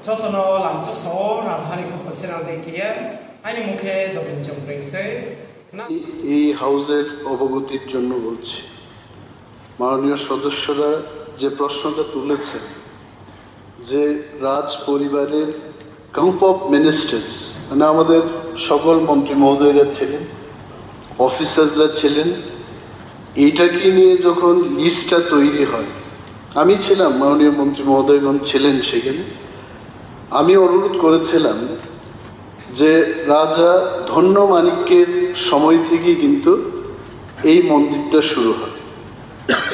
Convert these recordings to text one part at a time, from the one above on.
যতন লামচক সহ রাজধানী কপচেনাল দেখিয়ে আইনি মুখে দবিন চমপ্রেংসে এই হাউসের অবগতির জন্য বলছি, মাননীয় সদস্যরা যে প্রশ্নটা তুলেছেন যে রাজ পরিবারের গ্রুপ অফ মিনিস্টার্স, মানে আমাদের সকল মন্ত্রী মহোদয়রা ছিলেন, অফিসার্সরা ছিলেন, এইটাকে নিয়ে যখন লিস্টটা তৈরি হয়, আমি ছিলাম, মাননীয় মন্ত্রী মহোদয়গণ ছিলেন সেখানে, আমি অনুরোধ করেছিলাম যে রাজা ধন্য মাণিক্যের সময় থেকেই কিন্তু এই মন্দিরটা শুরু হয়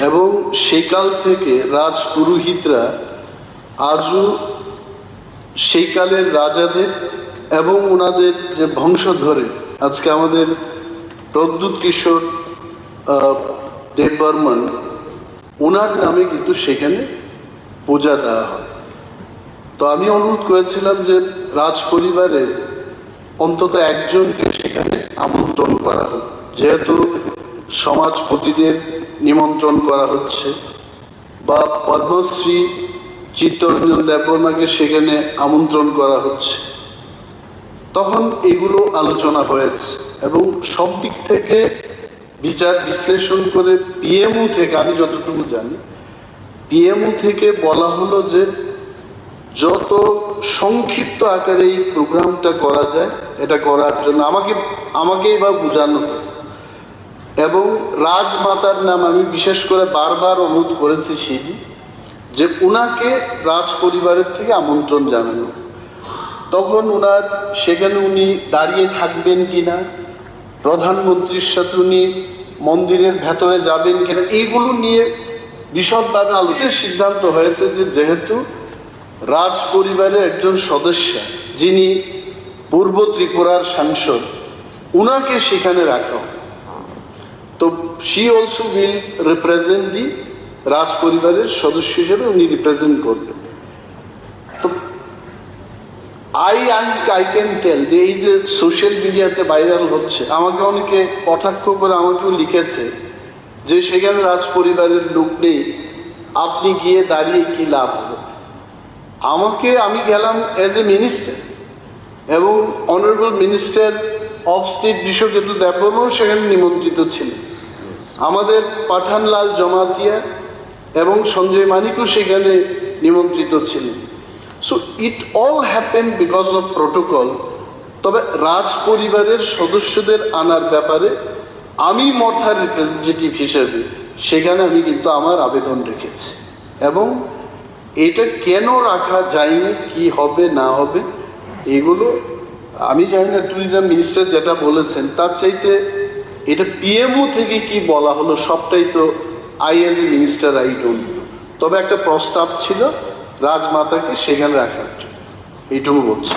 এবং সেকাল থেকে রাজ পুরোহিতরা আজও সেই কালের রাজাদের এবং ওনাদের যে বংশধরে আজকে আমাদের প্রদ্যুৎ কিশোর দেববর্মন, ওনার নামে কিন্তু সেখানে পূজা দেওয়া হয়। তো আমি অনুরোধ করেছিলাম যে রাজ পরিবারের অন্তত একজনকে সেখানে আমন্ত্রণ করা হোক, যেহেতু সমাজপতিদের নিমন্ত্রণ করা হচ্ছে বা পদ্মশ্রী চিত্তরঞ্জন দেববর্মাকে সেখানে আমন্ত্রণ করা হচ্ছে, তখন এগুলো আলোচনা হয়েছে এবং সব দিক থেকে বিচার বিশ্লেষণ করে পিএমও থেকে, আমি যতটুকু জানি পিএমও থেকে বলা হলো যে যত সংক্ষিপ্ত আকারে এই প্রোগ্রামটা করা যায় এটা করার জন্য আমাকেই বা বোঝানো এবং রাজমাতার নাম আমি বিশেষ করে বারবার অনুরোধ করেছি সেদিন যে উনাকে রাজ পরিবারের থেকে আমন্ত্রণ জানানো। তখন ওনার সেখানে উনি দাঁড়িয়ে থাকবেন কিনা, প্রধানমন্ত্রীর সাথে উনি মন্দিরের ভেতরে যাবেন কিনা, এইগুলো নিয়ে বিশদভাবে আলোচনার সিদ্ধান্ত হয়েছে যে যেহেতু রাজ পরিবারের একজন সদস্য যিনি পূর্ব ত্রিপুরার সাংসদ, উনাকে সেখানে রাখা, তো শি অলসো উইল রিপ্রেজেন্ট দি রাজ পরিবারের সদস্য হিসেবে উনি রিপ্রেজেন্ট করবেন। তো আই ক্যান টেল যে এই যে সোশ্যাল মিডিয়াতে ভাইরাল হচ্ছে, আমাকে অনেকে কটাক্ষ করে আমাকেও লিখেছে যে সেখানে রাজ পরিবারের লোক নেই, আপনি গিয়ে দাঁড়িয়ে কি লাভ হবে। আমি গেলাম অ্যাজ এ মিনিস্টার এবং honourable minister of state Biswaketu দেববর্মাও সেখানে নিমন্ত্রিত ছিলেন, আমাদের পাঠানলাল জমাতিয়া এবং সঞ্জয় মানিকও সেখানে নিমন্ত্রিত ছিলেন। So it all happen because of protocol. তবে রাজ পরিবারের সদস্যদের আনার ব্যাপারে আমি মঠার রিপ্রেজেন্টেটিভ হিসেবে সেখানে আমি কিন্তু আমার আবেদন রেখেছি এবং এটা কেন রাখা যায়নি, কি হবে না হবে এগুলো আমি জানি না। ট্যুরিজম মিনিস্টার যেটা বলেছেন তার চাইতে এটা পিএমও থেকে কি বলা হলো সবটাই তো I as a minister I don't know. তবে একটা প্রস্তাব ছিল রাজমাতাকে সেখানে রাখার জন্য, এইটুকু বলছি।